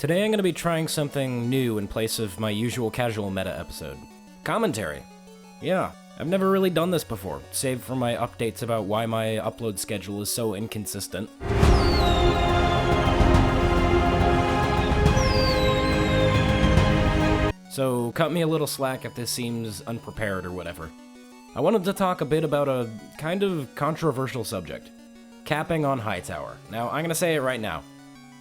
Today I'm going to be trying something new in place of my usual casual meta episode. Commentary. Yeah, I've never really done this before, save for my updates about why my upload schedule is so inconsistent. So cut me a little slack if this seems unprepared or whatever. I wanted to talk a bit about a kind of controversial subject. Capping on Hightower. Now, I'm gonna say it right now.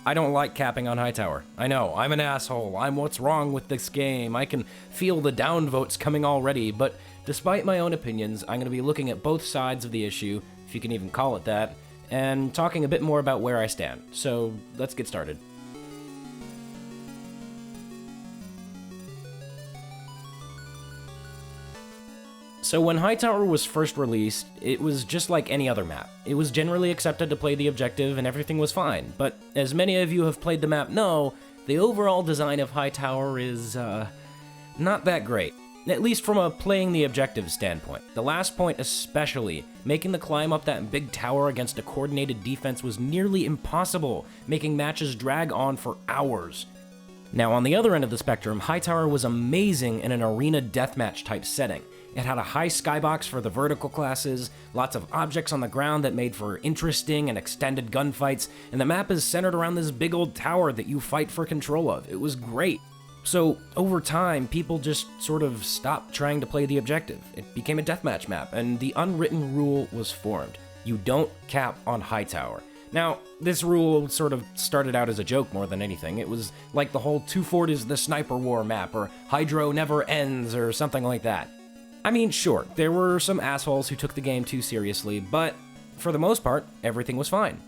I don't like capping on Hightower. I know, I'm an asshole. I'm what's wrong with this game. I can feel the downvotes coming already, but despite my own opinions, I'm gonna be looking at both sides of the issue, if you can even call it that, and talking a bit more about where I stand. So, let's get started. So when Hightower was first released, it was just like any other map. It was generally accepted to play the objective and everything was fine, but as many of you have played the map know, the overall design of Hightower is, not that great. At least from a playing the objective standpoint. The last point especially, making the climb up that big tower against a coordinated defense was nearly impossible, making matches drag on for hours. Now on the other end of the spectrum, Hightower was amazing in an arena deathmatch type setting. It had a high skybox for the vertical classes, lots of objects on the ground that made for interesting and extended gunfights, and the map is centered around this big old tower that you fight for control of. It was great. So, over time, people just sort of stopped trying to play the objective. It became a deathmatch map, and the unwritten rule was formed. You don't cap on Hightower. Now, this rule sort of started out as a joke more than anything. It was like the whole Two Fort is the sniper war map, or Hydro never ends, or something like that. I mean, sure, there were some assholes who took the game too seriously, but for the most part, everything was fine.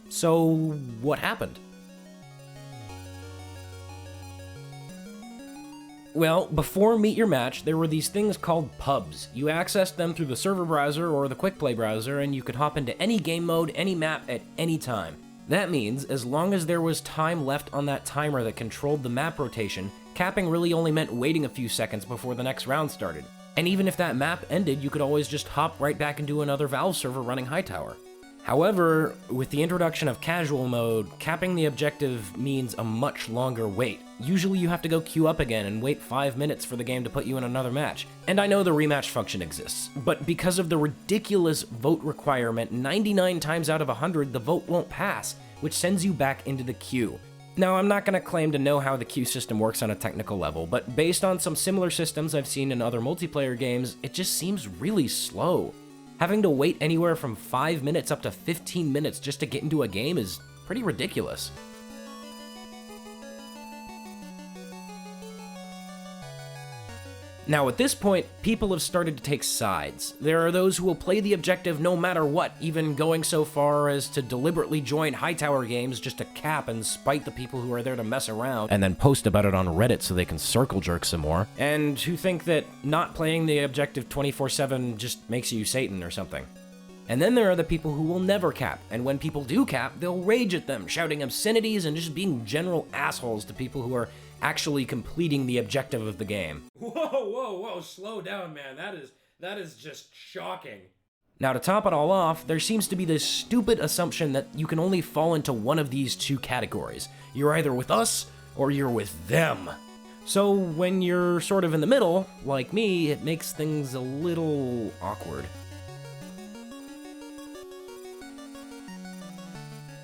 So, what happened? Well, before Meet Your Match, there were these things called pubs. You accessed them through the server browser or the quick play browser, and you could hop into any game mode, any map, at any time. That means, as long as there was time left on that timer that controlled the map rotation, capping really only meant waiting a few seconds before the next round started. And even if that map ended, you could always just hop right back into another Valve server running Hightower. However, with the introduction of casual mode, capping the objective means a much longer wait. Usually you have to go queue up again and wait 5 minutes for the game to put you in another match. And I know the rematch function exists, but because of the ridiculous vote requirement, 99 times out of 100 the vote won't pass, which sends you back into the queue. Now, I'm not going to claim to know how the queue system works on a technical level, but based on some similar systems I've seen in other multiplayer games, it just seems really slow. Having to wait anywhere from 5 minutes up to 15 minutes just to get into a game is pretty ridiculous. Now at this point, people have started to take sides. There are those who will play the objective no matter what, even going so far as to deliberately join Hightower games just to cap and spite the people who are there to mess around, and then post about it on Reddit so they can circle jerk some more, and who think that not playing the objective 24/7 just makes you Satan or something. And then there are the people who will never cap, and when people do cap, they'll rage at them, shouting obscenities and just being general assholes to people who are actually completing the objective of the game. Whoa, slow down, man. That is just shocking. Now, to top it all off, there seems to be this stupid assumption that you can only fall into one of these two categories. You're either with us, or you're with them. So when you're sort of in the middle, like me, it makes things a little awkward.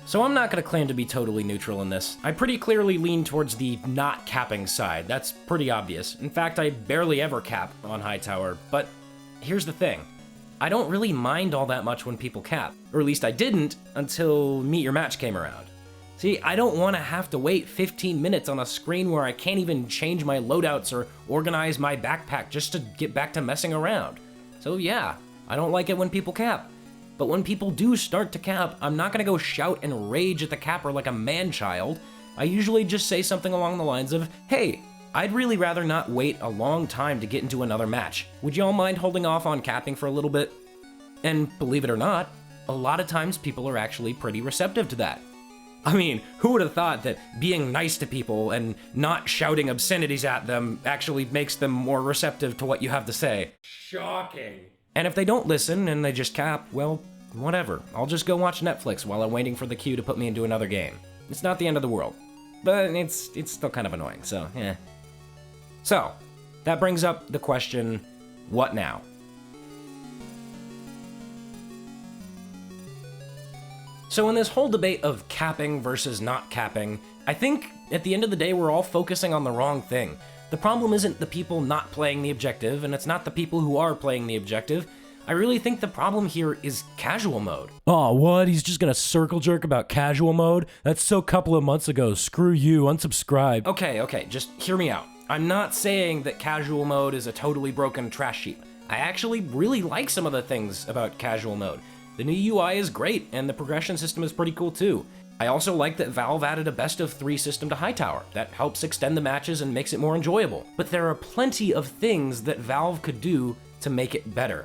So I'm not going to claim to be totally neutral in this. I pretty clearly lean towards the not capping side. That's pretty obvious. In fact, I barely ever cap on Hightower, but here's the thing. I don't really mind all that much when people cap, or at least I didn't until Meet Your Match came around. See, I don't want to have to wait 15 minutes on a screen where I can't even change my loadouts or organize my backpack just to get back to messing around. So yeah, I don't like it when people cap. But when people do start to cap, I'm not gonna go shout and rage at the capper like a man-child. I usually just say something along the lines of, hey, I'd really rather not wait a long time to get into another match. Would y'all mind holding off on capping for a little bit? And believe it or not, a lot of times people are actually pretty receptive to that. I mean, who would have thought that being nice to people and not shouting obscenities at them actually makes them more receptive to what you have to say? Shocking. And if they don't listen and they just cap, well, whatever. I'll just go watch Netflix while I'm waiting for the queue to put me into another game. It's not the end of the world. but it's still kind of annoying, so, yeah. So, that brings up the question, what now? So in this whole debate of capping versus not capping, I think at the end of the day we're all focusing on the wrong thing. The problem isn't the people not playing the objective, and it's not the people who are playing the objective. I really think the problem here is casual mode. Oh, what? He's just gonna circle jerk about casual mode? That's so couple of months ago. Screw you, unsubscribe. Okay, just hear me out. I'm not saying that casual mode is a totally broken trash heap. I actually really like some of the things about casual mode. The new UI is great, and the progression system is pretty cool too. I also like that Valve added a best-of-3 system to Hightower. That helps extend the matches and makes it more enjoyable. But there are plenty of things that Valve could do to make it better.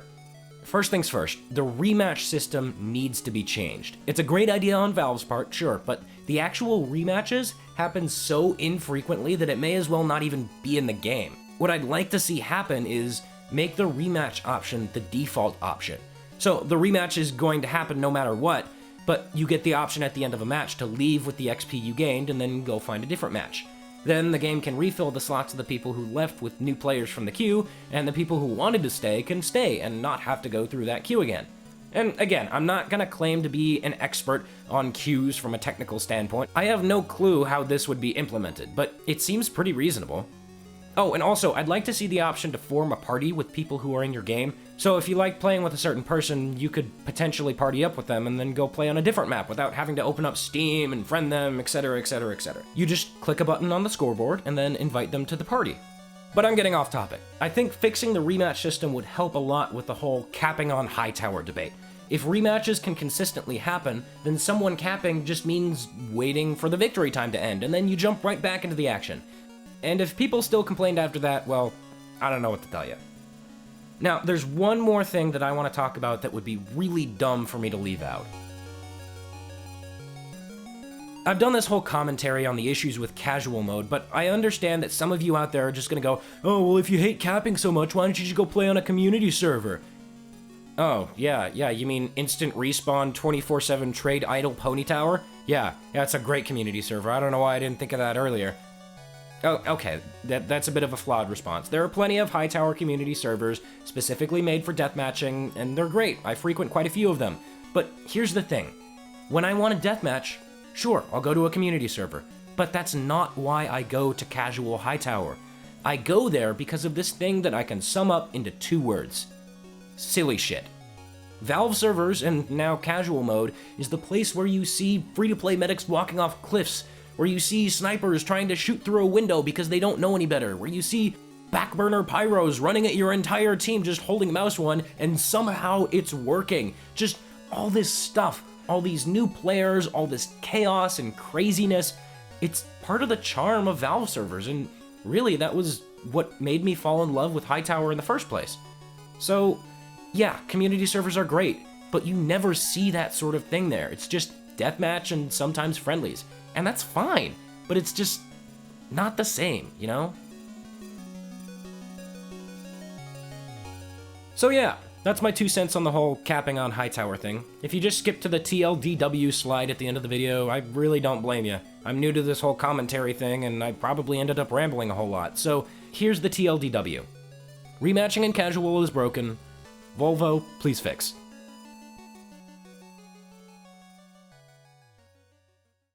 First things first, the rematch system needs to be changed. It's a great idea on Valve's part, sure, but the actual rematches happen so infrequently that it may as well not even be in the game. What I'd like to see happen is make the rematch option the default option. So the rematch is going to happen no matter what, but you get the option at the end of a match to leave with the XP you gained and then go find a different match. Then the game can refill the slots of the people who left with new players from the queue, and the people who wanted to stay can stay and not have to go through that queue again. And again, I'm not gonna claim to be an expert on queues from a technical standpoint. I have no clue how this would be implemented, but it seems pretty reasonable. Oh, and also, I'd like to see the option to form a party with people who are in your game. So if you like playing with a certain person, you could potentially party up with them and then go play on a different map without having to open up Steam and friend them, etc, etc, etc. You just click a button on the scoreboard and then invite them to the party. But I'm getting off topic. I think fixing the rematch system would help a lot with the whole capping on Hightower debate. If rematches can consistently happen, then someone capping just means waiting for the victory time to end, and then you jump right back into the action. And if people still complained after that, well, I don't know what to tell you. Now, there's one more thing that I want to talk about that would be really dumb for me to leave out. I've done this whole commentary on the issues with casual mode, but I understand that some of you out there are just gonna go, oh, well, if you hate capping so much, why don't you just go play on a community server? Oh, yeah, you mean instant respawn 24/7 trade idle pony tower? Yeah, it's a great community server. I don't know why I didn't think of that earlier. Oh, okay, that's a bit of a flawed response. There are plenty of Hightower community servers specifically made for deathmatching, and they're great. I frequent quite a few of them. But here's the thing. When I want a deathmatch, sure, I'll go to a community server. But that's not why I go to casual Hightower. I go there because of this thing that I can sum up into 2 words. Silly shit. Valve servers, and now casual mode, is the place where you see free-to-play medics walking off cliffs, where you see snipers trying to shoot through a window because they don't know any better, where you see backburner pyros running at your entire team just holding mouse 1, and somehow it's working. Just all this stuff, all these new players, all this chaos and craziness. It's part of the charm of Valve servers, and really that was what made me fall in love with Hightower in the first place. So, yeah, community servers are great, but you never see that sort of thing there. It's just deathmatch and sometimes friendlies. And that's fine, but it's just not the same, you know? So yeah, that's my 2 cents on the whole capping on Hightower thing. If you just skip to the TLDW slide at the end of the video, I really don't blame you. I'm new to this whole commentary thing, and I probably ended up rambling a whole lot. So here's the TLDW. Rematching in casual is broken. Volvo, please fix.